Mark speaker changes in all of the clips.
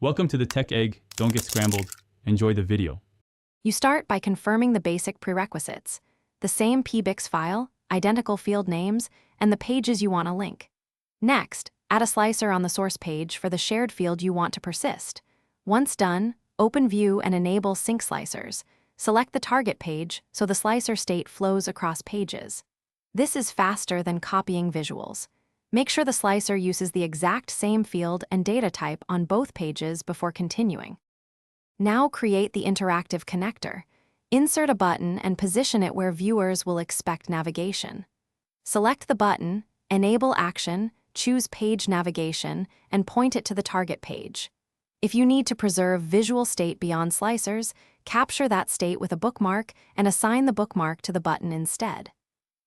Speaker 1: Welcome to the Tech Egg. Don't get scrambled. Enjoy the video.
Speaker 2: You start by confirming the basic prerequisites: the same PBIX file, identical field names, and the pages you want to link. Next, add a slicer on the source page for the shared field you want to persist. Once done, open View and enable Sync Slicers. Select the target page so the slicer state flows across pages. This is faster than copying visuals. Make sure the slicer uses the exact same field and data type on both pages before continuing. Now create the interactive connector. Insert a button and position it where viewers will expect navigation. Select the button, enable action, choose page navigation, and point it to the target page. If you need to preserve visual state beyond slicers, capture that state with a bookmark and assign the bookmark to the button instead.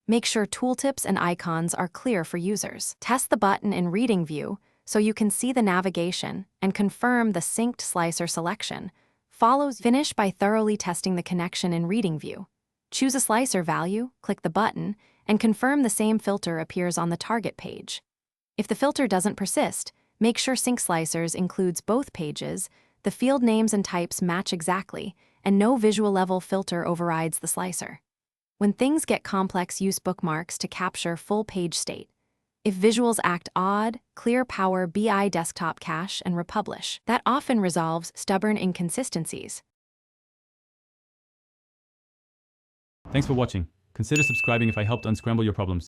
Speaker 2: Make sure tooltips and icons are clear for users. Test the button in Reading View so you can see the navigation and confirm the synced slicer selection. Finish by thoroughly testing the connection in Reading View. Choose a slicer value, click the button, and confirm the same filter appears on the target page. If the filter doesn't persist, make sure Sync Slicers includes both pages, the field names and types match exactly, and no visual level filter overrides the slicer. When things get complex, use bookmarks to capture full page state. If visuals act odd, clear Power BI desktop cache and republish. That often resolves stubborn inconsistencies.
Speaker 1: Thanks for watching. Consider subscribing if I helped unscramble your problems.